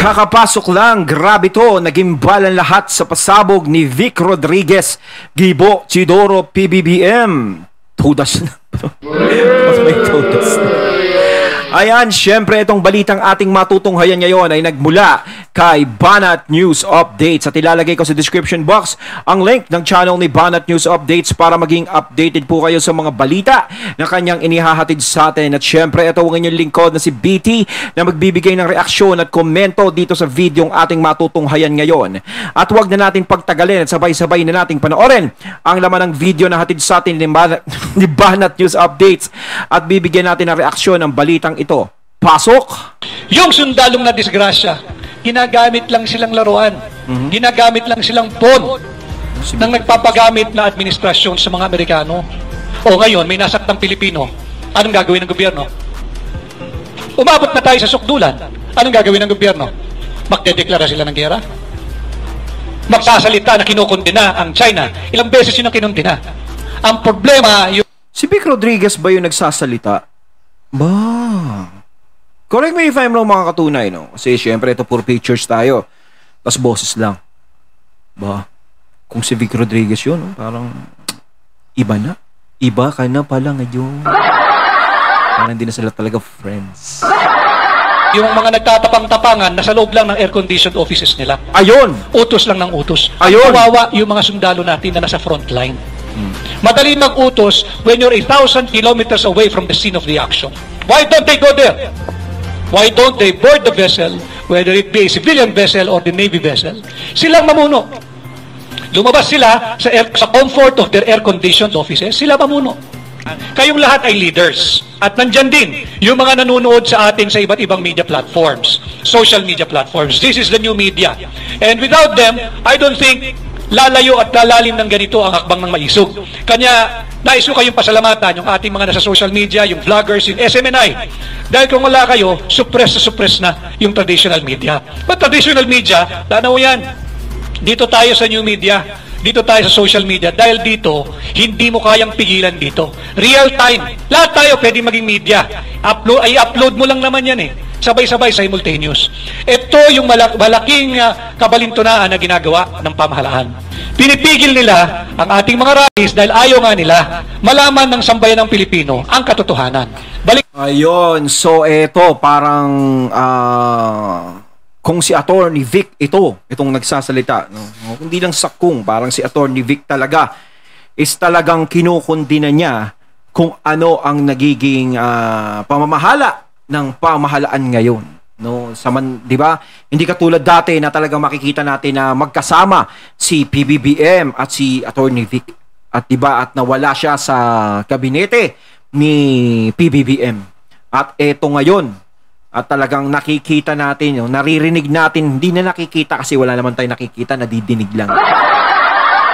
Kakapasok lang, grabe to, nagimbalan lahat sa pasabog ni Vic Rodriguez, Gibo, Chidoro, PBBM. Todas na. Mas may todas na. Ayan, syempre itong balitang ating matutunghayan ngayon ay nagmula kay Banat News Updates at ilalagay ko sa description box ang link ng channel ni Banat News Updates para maging updated po kayo sa mga balita na kanyang inihahatid sa atin. At syempre ito ang inyong lingkod na si BT na magbibigay ng reaksyon at komento dito sa video ang ating matutunghayan ngayon. At huwag na natin pagtagalin at sabay-sabay na nating panoorin ang laman ng video na hatid sa atin ni Banat News Updates at bibigyan natin ng reaksyon ng balitang ito. Pasok! Yung sundalong na disgrasya, ginagamit lang silang laruan. Ginagamit lang silang pawn ng nagpapagamit na administrasyon sa mga Amerikano. O ngayon, may nasaktang Pilipino. Anong gagawin ng gobyerno? Umabot na tayo sa sukdulan. Anong gagawin ng gobyerno? Magdedeklara sila ng giyera? Magsasalita na kinukundina ang China. Ilang beses yun ang kinundina. Ang problema, yung... Si Vic Rodriguez ba yung nagsasalita? Ba? Correct me if I'm wrong mga katunay, no? Kasi syempre ito puro pictures tayo. Tapos boses lang. Ba? Kung si Vic Rodriguez yun, no? Parang iba na. Iba ka na pala ngayon. Parang hindi na sila talaga friends. Yung mga nagtatapang-tapangan, nasa loob lang ng air-conditioned offices nila. Ayun! Utos lang ng utos. Ayun! Kawawa yung mga sundalo natin na nasa front line. Madali mag-utos when you're 1,000 kilometers away from the scene of the action. Why don't they go there? Why don't they board the vessel, whether it be a civilian vessel or the Navy vessel? Silang mamuno. Lumabas sila sa comfort of their air-conditioned offices. Sila mamuno. Kayong lahat ay leaders. At nandyan din yung mga nanonood sa atin sa iba't ibang media platforms, social media platforms. This is the new media. And without them, I don't think lalayo at lalalim ng ganito ang hakbang ng maisog. Kanya, nais ko kayong pasalamatan yung ating mga nasa social media, yung vloggers, yung SMNI. Dahil kung wala kayo, suppress na yung traditional media. But traditional media, tanaw yan. Dito tayo sa new media. Dito tayo sa social media. Dahil dito, hindi mo kayang pigilan dito. Real time. Lahat tayo pwede maging media. I-upload mo lang naman yan eh. Sabay-sabay, simultaneous. Ito yung malaking kabalintunaan na ginagawa ng pamahalaan. Pinipigil nila ang ating mga rallies dahil ayaw nga nila malaman ng sambayan ng Pilipino ang katotohanan. Ayun, so eto parang kung si Attorney Vic itong nagsasalita, no? Hindi lang sakung, parang si Attorney Vic talaga is talagang kinukundina niya kung ano ang nagiging pamamahala ng pamahalaan ngayon, no? Di ba? Hindi katulad dati na talagang makikita natin na magkasama si PBBM at si Attorney Vic. At di ba at nawala siya sa kabinete ni PBBM. At eto ngayon, at talagang nakikita natin, no? Naririnig natin, hindi na nakikita kasi wala naman tayong nakikita, nadidinig lang.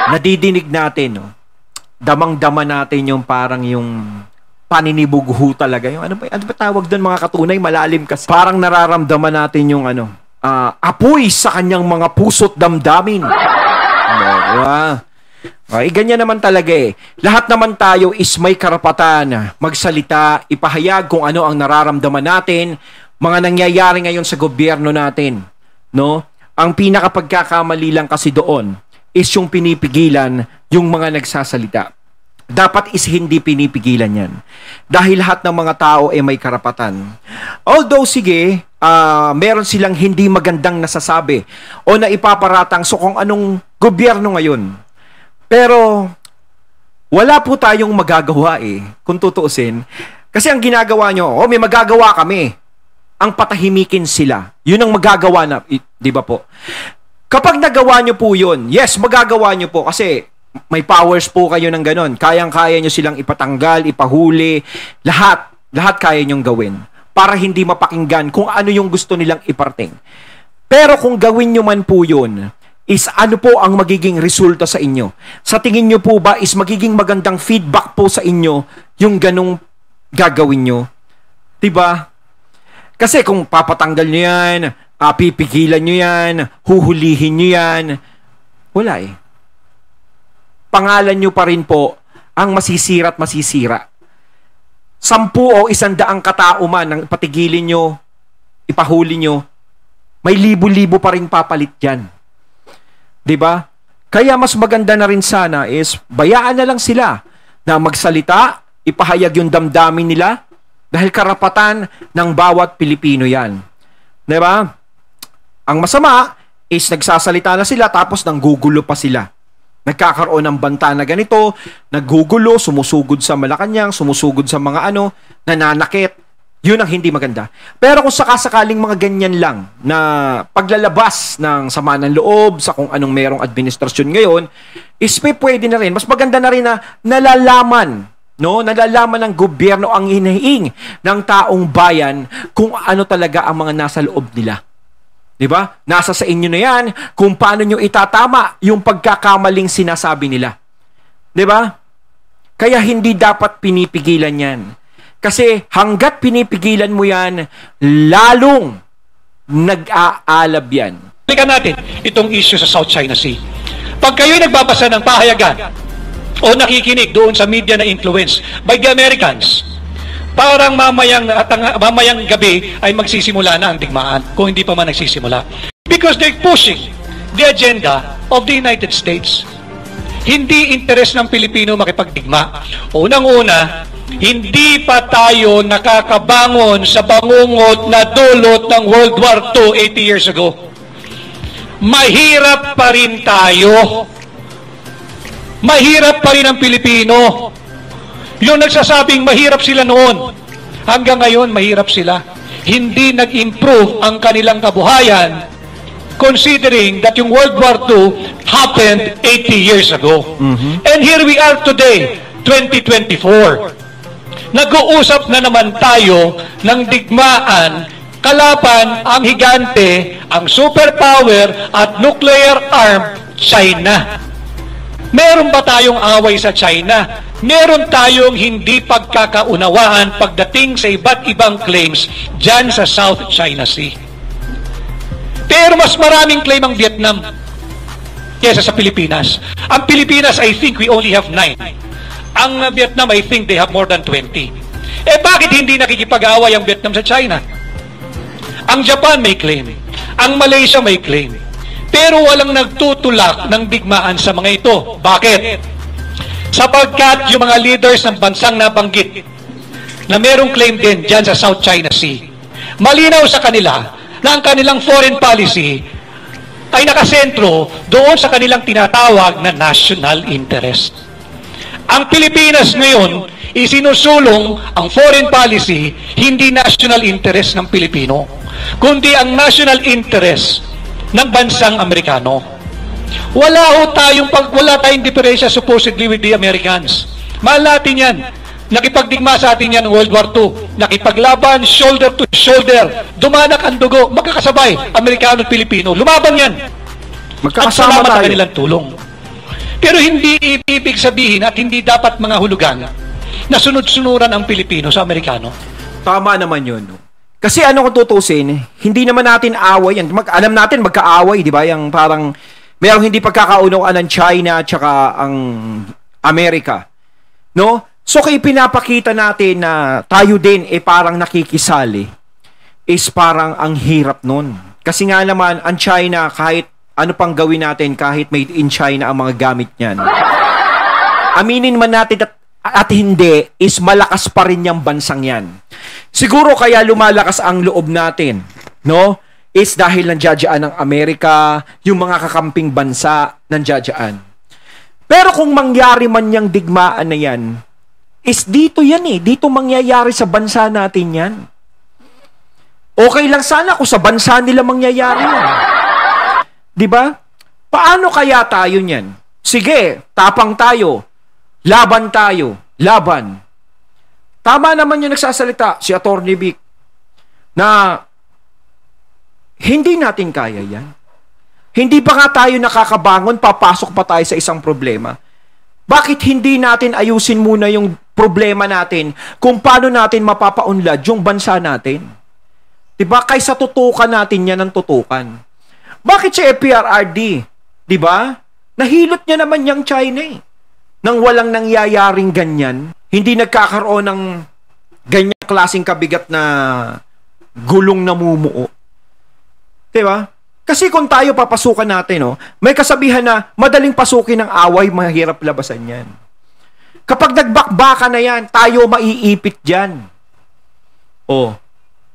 Nadidinig natin, no? Damang-dama natin yung parang yung paninibugho talaga. Yung ano ba tawag doon mga katunay? Malalim kasi. Parang nararamdaman natin yung apoy sa kanyang mga puso't damdamin. Diba? Okay, ganyan naman talaga eh. Lahat naman tayo is may karapatan magsalita, ipahayag kung ano ang nararamdaman natin, mga nangyayari ngayon sa gobyerno natin. No? Ang pinakapagkakamali lang kasi doon is yung pinipigilan yung mga nagsasalita. Dapat is hindi pinipigilan yan. Dahil lahat ng mga tao ay may karapatan. Although, sige, meron silang hindi magandang nasasabi o na ipaparatang so kung anong gobyerno ngayon. Pero, wala po tayong magagawa eh, kung tutuusin. Kasi ang ginagawa nyo, may magagawa kami. Ang patahimikin sila. Yun ang magagawa na, di ba po? Kapag nagawa nyo po yun, yes, magagawa nyo po kasi may powers po kayo ng ganon. Kayang-kaya nyo silang ipatanggal, ipahuli, lahat kaya nyong gawin para hindi mapakinggan kung ano yung gusto nilang iparting. Pero kung gawin nyo man po yun, is ano po ang magiging resulta sa inyo? Sa tingin nyo po ba is magiging magandang feedback po sa inyo yung ganong gagawin nyo? Diba? Kasi kung papatanggal nyo yan, pipigilan nyo yan, huhulihin nyo yan, wala eh. Pangalan nyo pa rin po ang masisira at masisira. 10 o 100 katao man ang patigilin nyo, ipahuli nyo, may libo-libo pa rin papalit yan. 'Di ba? Kaya mas maganda na rin sana is bayaan na lang sila na magsalita, ipahayag yung damdamin nila dahil karapatan ng bawat Pilipino yan. 'Di ba? Ang masama is nagsasalita na sila tapos nanggugulo pa sila. Nagkakaroon ng banta na ganito, naggugulo, sumusugod sa Malacanang, sumusugod sa mga nananakit. Yun ang hindi maganda. Pero kung sakasakaling mga ganyan lang na paglalabas ng sama ng loob sa kung anong merong administrasyon ngayon, is pwede na rin. Mas maganda na rin na nalalaman ng gobyerno ang hinihiing ng taong bayan kung ano talaga ang mga nasa loob nila. 'Di ba? Nasa sa inyo na 'yan kung paano nyo itatama yung pagkakamaling sinasabi nila. 'Di ba? Kaya hindi dapat pinipigilan 'yan. Kasi hangga't pinipigilan mo 'yan, lalong nag-aalab 'yan. Tingnan natin itong issue sa South China Sea. Pag kayo'y nagbabasa ng pahayagan o nakikinig doon sa media na influence by the Americans, parang mamayang gabi ay magsisimula na ang digmaan kung hindi pa man nagsisimula. Because they're pushing the agenda of the United States. Hindi interes ng Pilipino makipagdigma. Unang-una, hindi pa tayo nakakabangon sa bangungot na dulot ng World War II 80 years ago. Mahirap pa rin tayo. Mahirap pa rin ang Pilipino. Yung nagsasabing mahirap sila noon, hanggang ngayon mahirap sila. Hindi nag-improve ang kanilang kabuhayan considering that yung World War II happened 80 years ago. And here we are today, 2024. Nag-uusap na naman tayo ng digmaan kalaban ang higante, ang superpower at nuclear armed China. Meron ba tayong away sa China? Meron tayong hindi pagkakaunawaan pagdating sa iba't ibang claims dyan sa South China Sea. Pero mas maraming claim ang Vietnam kesa sa Pilipinas. Ang Pilipinas, I think we only have 9. Ang Vietnam, I think they have more than 20. Bakit hindi nakikipag-away ang Vietnam sa China? Ang Japan may claim. Ang Malaysia may claim. Pero walang nagtutulak ng digmaan sa mga ito. Bakit? Sapagkat yung mga leaders ng bansang nabanggit na merong claim din dyan sa South China Sea, malinaw sa kanila na ang kanilang foreign policy ay nakasentro doon sa kanilang tinatawag na national interest. Ang Pilipinas ngayon, isinusulong ang foreign policy, hindi national interest ng Pilipino, kundi ang national interest ng bansang Amerikano. Wala tayong diferensya supposedly with the Americans. Mahal natin yan. Nakipagdigma sa atin yan ng World War II. Nakipaglaban, shoulder to shoulder. Dumanak ang dugo. Magkakasabay, Amerikano at Pilipino. Lumaban yan. Magkakasama at salamat tayo. sa kanilang tulong. Pero hindi ibig sabihin at hindi dapat mga hulugan na sunod-sunuran ang Pilipino sa Amerikano. Tama naman yun. Kasi ano kung tutusin, hindi naman natin away yan. Alam natin magkaaway, di ba? Yung parang merong hindi pagkakaunawaan ng China at saka ang Amerika. No? So kaya pinapakita natin na tayo din parang nakikisali is parang ang hirap nun. Kasi nga naman ang China kahit ano pang gawin natin kahit made in China ang mga gamit niyan. Aminin man natin at hindi is malakas pa rin yung bansang yan. Siguro kaya lumalakas ang loob natin, no? Is dahil nandiyadyaan ng Amerika, yung mga kakamping bansa nandiyadyaan. Pero kung mangyari man yung digmaan na yan, is dito yan dito mangyayari sa bansa natin yan. Okay lang sana kung sa bansa nila mangyayari yan. Diba? Paano kaya tayo niyan? Sige, tapang tayo. Laban tayo. Laban. Tama naman yung nagsasalita, si Atty. Vic, na hindi natin kaya yan. Hindi pa nga tayo nakakabangon, papasok pa tayo sa isang problema. Bakit hindi natin ayusin muna yung problema natin kung paano natin mapapaunlad yung bansa natin? Diba? Kaysa tutukan natin yan ng tutukan. Bakit si FPRRD? Diba? Nahilot niya naman yung China nang walang nangyayaring ganyan. Hindi nagkakaroon ng ganyang klaseng kabigat na gulong namumuo. Diba? Kasi kung tayo papasukan natin, no, may kasabihan na madaling pasukin ng away, mahirap labasan yan. Kapag nagbakbaka na yan, tayo maiipit dyan. Oh.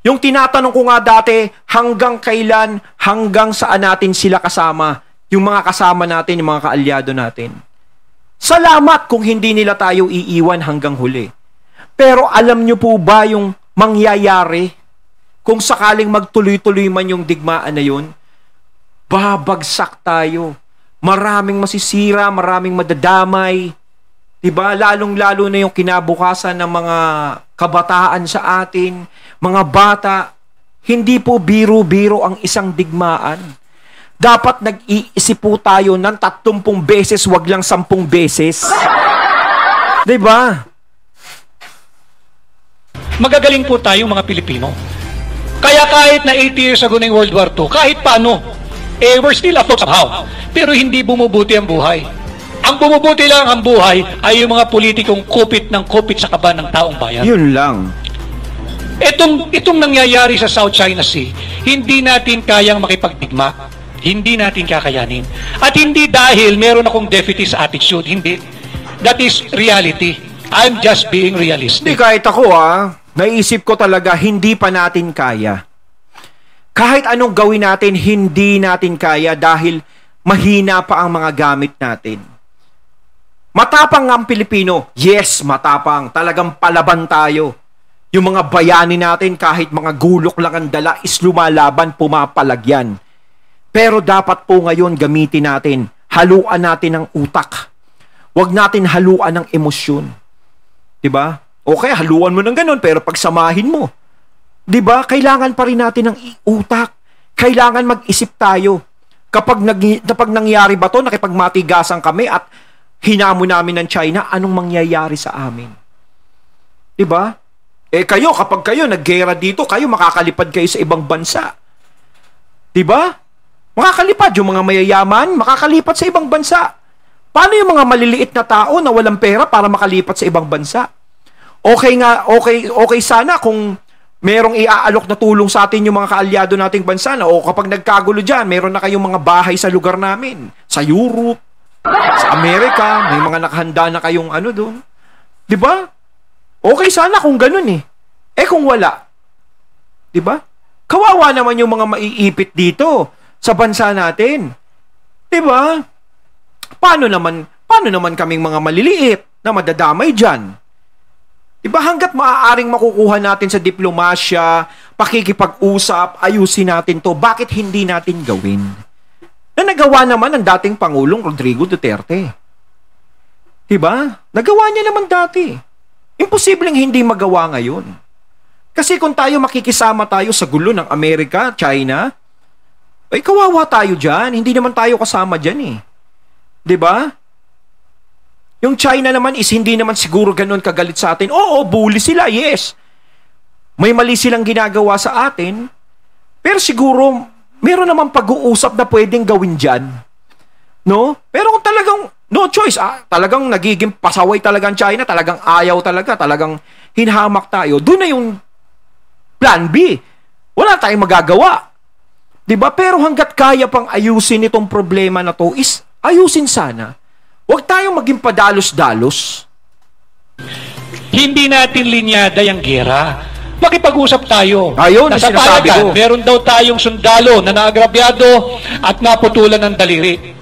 Yung tinatanong ko nga dati, hanggang kailan, hanggang saan natin sila kasama, yung mga kasama natin, yung mga kaalyado natin. Salamat kung hindi nila tayo iiwan hanggang huli. Pero alam nyo po ba yung mangyayari kung sakaling magtuloy-tuloy man yung digmaan na yun? Babagsak tayo. Maraming masisira, maraming madadamay. Diba? Lalong-lalo na yung kinabukasan ng mga kabataan sa atin, mga bata. Hindi po biro-biro ang isang digmaan. Dapat nag-iisip po tayo ng 30 beses, wag lang 10 beses. Diba? Magagaling po tayo mga Pilipino. Kaya kahit na 80 years ago na yung World War II, kahit paano, we're still afloat somehow. Pero hindi bumubuti ang buhay. Ang bumubuti lang ang buhay ay yung mga politikong kupit ng kupit sa kaba ng taong bayan. Yun lang. Itong nangyayari sa South China Sea, hindi natin kayang makipagdigma. Hindi natin kakayanin. At hindi dahil meron akong defeatist attitude. Hindi. That is reality. I'm just being realistic. Hindi, kahit ako naisip ko talaga, hindi pa natin kaya. Kahit anong gawin natin, hindi natin kaya dahil mahina pa ang mga gamit natin. Matapang ang Pilipino. Yes, matapang. Talagang palaban tayo. Yung mga bayani natin, kahit mga gulok lang ang dala, is lumalaban, pumapalagyan. Pero dapat po ngayon gamitin natin, haluan natin ang utak. Huwag natin haluan ng emosyon. Diba? Okay, haluan mo ng ganun, pero pagsamahin mo. Diba? Kailangan pa rin natin ng utak. Kailangan mag-isip tayo. Kapag nangyari ba to, nakipagmatigasan kami at hinamo namin ng China, anong mangyayari sa amin? Diba? Kayo, kapag kayo naggera dito, kayo makakalipad kayo sa ibang bansa. Diba? Makakalipad yung mga mayayaman, makakalipat sa ibang bansa. Paano yung mga maliliit na tao na walang pera para makalipat sa ibang bansa? Okay sana kung merong iaalok na tulong sa atin yung mga kaalyado nating bansa na o kapag nagkagulo dyan, meron na kayong mga bahay sa lugar namin. Sa Europe, sa Amerika, may mga nakahanda na kayong doon. Diba? Okay sana kung ganun eh. Kung wala, diba? Kawawa naman yung mga maiipit dito sa bansa natin. Diba? Paano naman kaming mga maliliit na madadamay dyan? Diba hanggat maaaring makukuha natin sa diplomasya, pakikipag-usap, ayusin natin to, bakit hindi natin gawin? Na nagawa naman ng dating Pangulong Rodrigo Duterte. Diba? Nagawa niya naman dati. Imposibleng hindi magawa ngayon. Kasi kung tayo makikisama tayo sa gulo ng Amerika, China, ay kawawa tayo dyan. Hindi naman tayo kasama dyan eh. Diba? Yung China naman is hindi naman siguro ganun kagalit sa atin. Oo, bully sila, yes. May mali silang ginagawa sa atin. Pero siguro, meron naman pag-uusap na pwedeng gawin dyan. No? Pero kung talagang no choice, talagang nagiging pasaway talaga ang China, talagang ayaw talaga, talagang hinhamak tayo, doon na yung plan B. Wala tayong magagawa. Diba? Pero hanggat kaya pang ayusin itong problema na to, is ayusin sana. Huwag tayong maging padalos-dalos. Hindi natin linyada yung gera. Makipag-usap tayo. Ayun, nasa sinasabi palagan, ko. meron daw tayong sundalo na naagrabyado at naputulan ng daliri.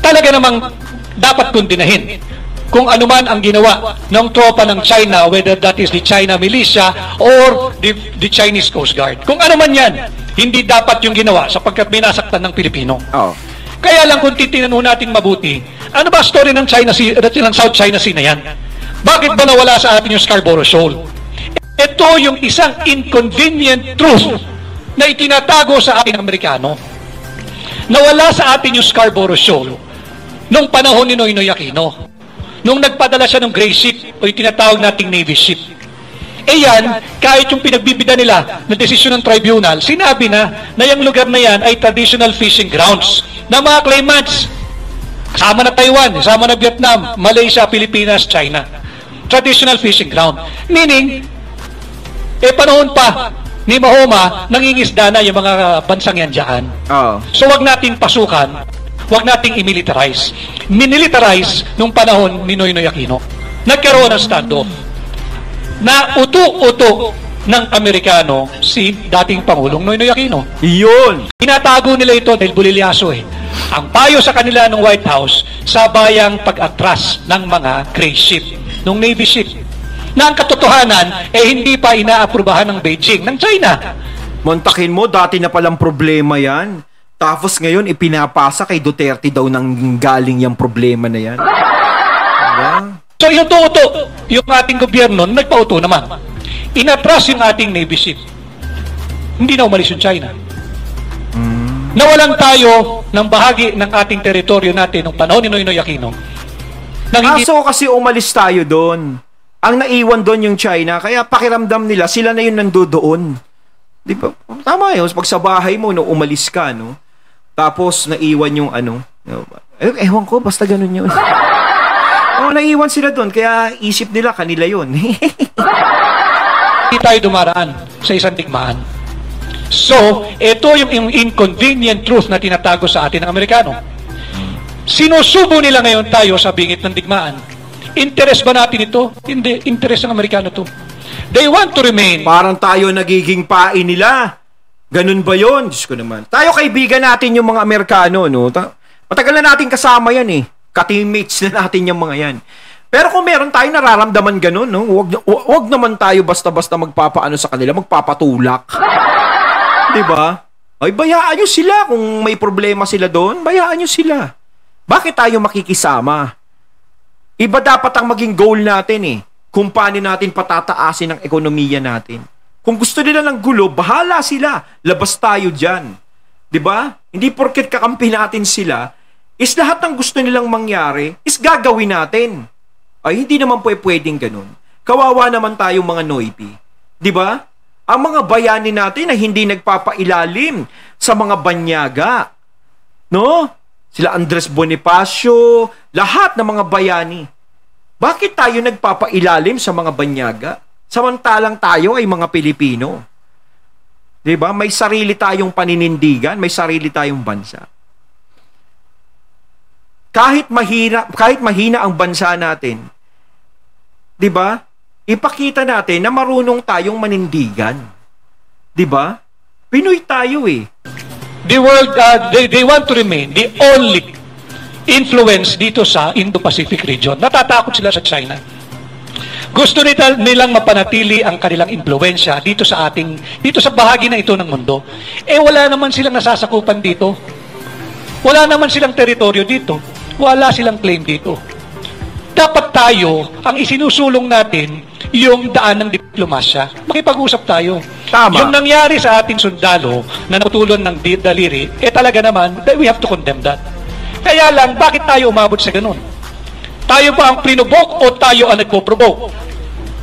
Talaga namang dapat kundinahin kung ano man ang ginawa ng tropa ng China, whether that is the China militia or the Chinese Coast Guard. Kung ano man yan, hindi dapat yung ginawa sapagkat minasaktan ng Pilipino. Oh. Kaya lang kung titingnan natin mabuti, ano ba story ng South China Sea na yan? Bakit ba nawala sa atin yung Scarborough Shoal? Ito yung isang inconvenient truth na itinatago sa ating Amerikano. Nawala sa atin yung Scarborough Shoal nung panahon ni Noynoy Aquino. Nung nagpadala siya ng gray ship o yung tinatawag nating Navy ship. Yan, kahit yung pinagbibida nila na desisyon ng tribunal, sinabi na yung lugar na yan ay traditional fishing grounds na mga claimants. Kasama na Taiwan, kasama na Vietnam, Malaysia, Pilipinas, China. Traditional fishing ground. Meaning, panahon pa ni Mahoma, nangingisda na yung mga bansang yan dyan. Oo. So wag nating pasukan, wag nating i-militarize. Minilitarize nung panahon ni Noynoy Aquino. Nagkaroon ng standoff na uto-uto ng Amerikano si dating Pangulong Noynoy Aquino. Iyon. Tinatago nila ito dahil bulilyaso eh. Ang payo sa kanila ng White House, sabayang pag-atras ng mga gray ship, ng Navy ship, na ang katotohanan eh hindi pa inaaprubahan ng Beijing, ng China. Montakin mo, dati na palang problema yan. Tapos ngayon, ipinapasa kay Duterte daw nang galing yung problema na yan. Diba? So yung tuto, yung ating gobyerno, nagpauto naman. Inatras yung ating Navy ship. Hindi na umalis yung China. Nawalan tayo ng bahagi ng ating teritoryo natin nung panahon ni Noynoy Aquino. Kaso kasi umalis tayo doon. Ang naiwan doon yung China, kaya pakiramdam nila, sila na yung nandoon. Di ba? Tama yun. Pag sa bahay mo, no, umalis ka, no? Tapos, naiwan yung ano. Ewan ko, basta ganun yun. Naiwan sila doon, kaya isip nila, kanila yun. Hindi tayo dumaraan sa isang digmaan. So, ito yung inconvenient truth na tinatago sa atin ng Amerikano. Sinusubo nila ngayon tayo sa bingit ng digmaan. Interest ba natin ito? Hindi. Interest ng Amerikano to. They want to remain. Parang tayo nagiging pain nila. Ganun ba yun? Diyos ko naman. Tayo kaibigan natin yung mga Amerikano, no? Matagal na natin kasama yan eh. Ka-teammates na natin yung mga yan. Pero kung meron tayo nararamdaman ganun, no? Wag naman tayo basta-basta magpapaano sa kanila, magpapatulak. Diba? Ay, bayaan nyo sila. Kung may problema sila doon, bayaan nyo sila. Bakit tayo makikisama? Iba dapat ang maging goal natin eh. Kung paano natin patataasin ang ekonomiya natin. Kung gusto nila ng gulo, bahala sila. Labas tayo dyan. Diba? Hindi porket kakampi natin sila, is lahat ng gusto nilang mangyari, is gagawin natin. Ay, hindi naman pwedeng ganun. Kawawa naman tayong mga Noipi. Diba? Ang mga bayani natin na hindi nagpapailalim sa mga banyaga. No? Sila Andres Bonifacio, lahat ng mga bayani. Bakit tayo nagpapailalim sa mga banyaga? Samantalang tayo ay mga Pilipino. 'Di ba? May sarili tayong paninindigan, may sarili tayong bansa. Kahit mahina ang bansa natin, 'di ba? Ipakita natin na marunong tayong manindigan. 'Di ba? Pinoy tayo eh. The world, they want to remain the only influence dito sa Indo-Pacific region. Natatakot sila sa China. Gusto nilang mapanatili ang kanilang impluwensya dito sa bahagi na ito ng mundo. Eh wala naman silang nasasakupan dito. Wala naman silang teritoryo dito. Wala silang claim dito. Dapat tayo, ang isinusulong natin, yung daan ng diplomasya. Makipag-usap tayo. Tama. Yung nangyari sa ating sundalo na natulon ng daliri, talaga naman, we have to condemn that. Kaya lang, bakit tayo umabot sa ganun? Tayo ba ang prinubok o tayo ang nagpo-provoke?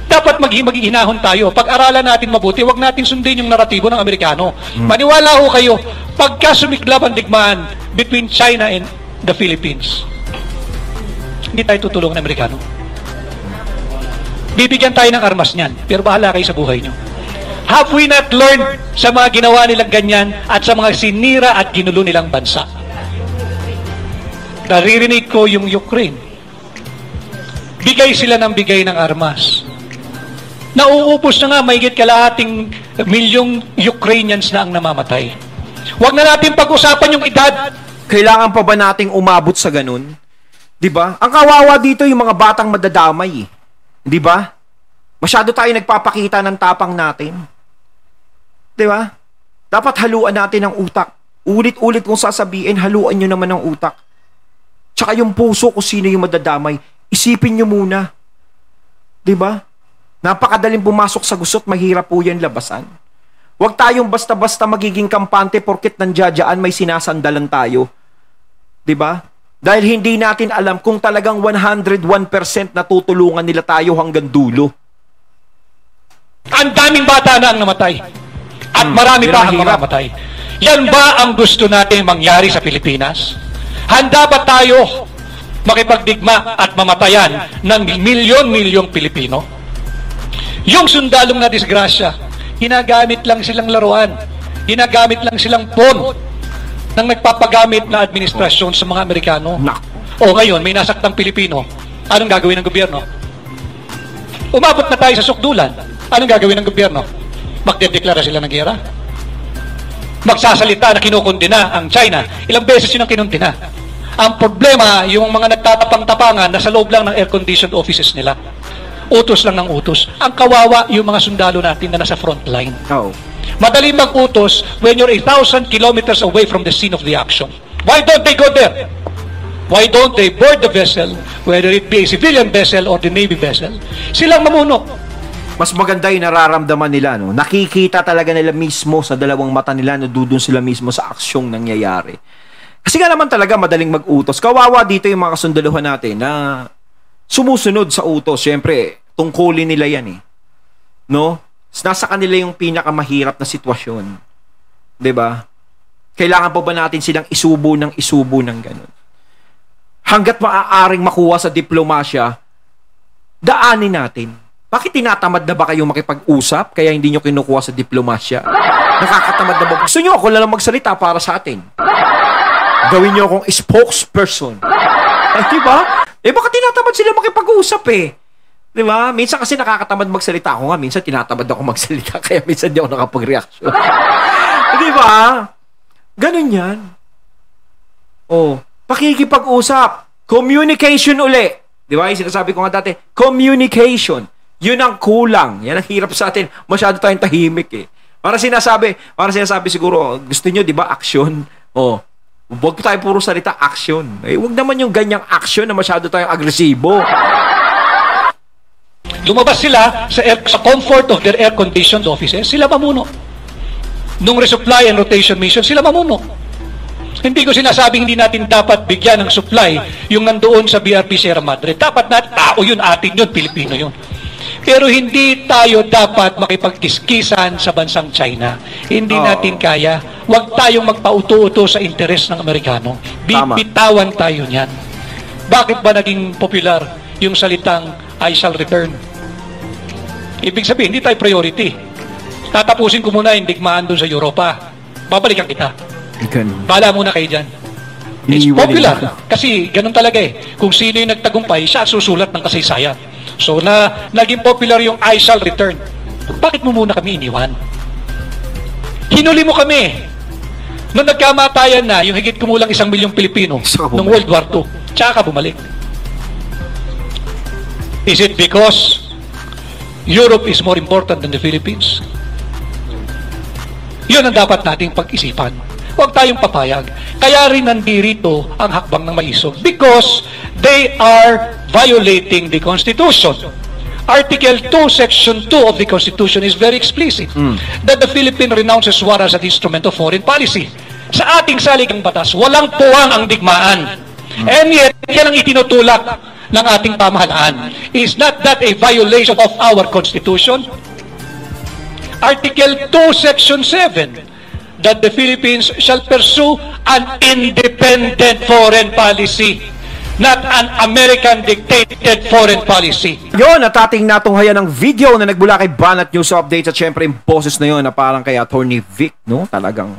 Dapat maghihinahon tayo. Pag-aralan natin mabuti, wag natin sundin yung naratibo ng Amerikano. Maniwala ho kayo, pagka sumiklab ang digmaan between China and the Philippines, hindi tayo tutulungan ng Amerikano. Bibigyan tayo ng armas niyan, pero bahala kayo sa buhay nyo. Have we not learned sa mga ginawa nilang ganyan at sa mga sinira at ginulo nilang bansa? Naririnig ko yung Ukraine. Bigay sila ng bigay ng armas. Nauubos na nga, mahigit kalahating milyong Ukrainians na ang namamatay. Huwag na natin pag-usapan yung edad. Kailangan pa ba nating umabot sa ganun? 'Di ba? Ang kawawa dito yung mga batang madadamay. 'Di ba? Masyado tayo nagpapakita ng tapang natin. 'Di ba? Dapat haluan natin ang utak. Ulit-ulit kong sasabihin, haluan nyo naman ang utak. Tsaka yung puso kung sino yung madadamay. Isipin nyo muna. 'Di ba? Napakadaling pumasok sa gusot, mahirap po yan labasan. Huwag tayong basta-basta magiging kampante porket nandiyadyaan may sinasandalan tayo. 'Di ba? Dahil hindi natin alam kung talagang 101% natutulungan nila tayo hanggang dulo. Ang daming bata na ang namatay. At marami pa ang mamamatay. Yan ba ang gusto natin mangyari sa Pilipinas? Handa ba tayo makipagdigma at mamatayan ng milyon-milyong Pilipino? Yung sundalong na disgrasya, Ginagamit lang silang laruan. Ginagamit lang silang pawn ng nagpapagamit na administrasyon sa mga Amerikano. O ngayon, may nasaktang Pilipino. Anong gagawin ng gobyerno? Umabot na tayo sa sukdulan. Anong gagawin ng gobyerno? Magdedeklara sila ng giyera? Magsasalita na kinukundina ang China. Ilang beses yun ang kinundina. Ang problema, yung mga nagtatapang-tapangan na sa loob lang ng air-conditioned offices nila. Utos lang ng utos. Ang kawawa yung mga sundalo natin na nasa front line. Oh. Madali mag-utos when you're 1,000 kilometers away from the scene of the action. Why don't they go there? Why don't they board the vessel, whether it be a civilian vessel or the Navy vessel? Silang mamuno. Mas maganda yung nararamdaman nila, no? Nakikita talaga nila mismo sa dalawang mata nila, no? Dudun sila mismo sa aksyong nangyayari. Kasi nga naman talaga madaling mag-utos. Kawawa dito yung mga kasundaluhan natin na sumusunod sa utos. Siyempre, tungkulin nila yan eh. No? Nasa kanila yung pinakamahirap na sitwasyon. 'Di ba? Kailangan pa ba natin silang isubo ng ganun? Hanggat maaaring makuha sa diplomasya, daanin natin. Bakit tinatamad na ba kayo makipag-usap kaya hindi nyo kinukuha sa diplomasya? Nakakatamad na ba? Gusto nyo ako lang magsalita para sa atin. Gawin nyo akong spokesperson. Ay, diba? Bakit tinatamad sila makipag-usap eh? Diba? Minsan kasi nakakatamad magsalita ako nga. Minsan tinatamad ako magsalita kaya minsan di ako nakapag-reaction. Diba? Ganun yan. Oh, pakikipag-usap. Communication uli. Diba? Yung sinasabi ko nga dati, communication. Yun ang kulang. Yan ang hirap sa atin. Masyado tayong tahimik eh. Para sinasabi siguro, gusto nyo, di ba, action? Oh, huwag tayo puro salita, action. Eh, huwag naman yung ganyang action na masyado tayong agresibo. Lumabas sila sa comfort of their air-conditioned offices, sila mamuno. Nung resupply and rotation mission, sila mamuno. Hindi ko sinasabing hindi natin dapat bigyan ng supply yung nandoon sa BRP Sierra Madre. Dapat natin, tao yun, atin yun, Pilipino yun. Pero hindi tayo dapat makipagkiskisan sa bansang China. Hindi natin kaya. Huwag tayong magpauto-uto sa interes ng Amerikano. Bibitawan tayo niyan. Bakit ba naging popular yung salitang I shall return? Ibig sabihin, hindi tayo priority. Tatapusin ko muna yung digmaan doon sa Europa. Babalikan kita. Bala muna kayo dyan. It's popular. Kasi ganun talaga eh. Kung sino yung nagtagumpay, siya susulat ng kasaysayan. So, naging popular yung I shall return. Bakit mo muna kami iniwan? Hinuli mo kami. Nung nagkamatayan na, yung higit kumulang 1 milyong Pilipino noong World War II, tsaka ka bumalik. Is it because Europe is more important than the Philippines? Yun ang dapat nating pag-isipan. Huwag tayong papayag. Kaya rin nandirito ang hakbang ng maisog because they are violating the Constitution. Article 2, Section 2 of the Constitution is very explicit that the Philippines renounces war as an instrument of foreign policy. Sa ating saligang batas, walang puwang ang digmaan. And yet, yan ang itinutulak ng ating pamahalaan. Is not that a violation of our Constitution? Article 2, Section 7, that the Philippines shall pursue an independent foreign policy, not an American-dictated foreign policy. Yun, at ating natunghayan ng video na nagbula kay Banat News Update at syempre yung boses na yun na parang kay Attorney Vic, no? Talagang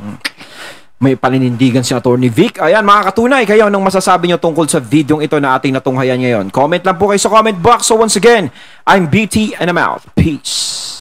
may paninindigan si Attorney Vic. Ayan, mga katunay, kayo anong masasabi nyo tungkol sa video ito na ating natunghayan ngayon? Comment lang po kayo sa comment box. So once again, I'm BT and I'm out. Peace.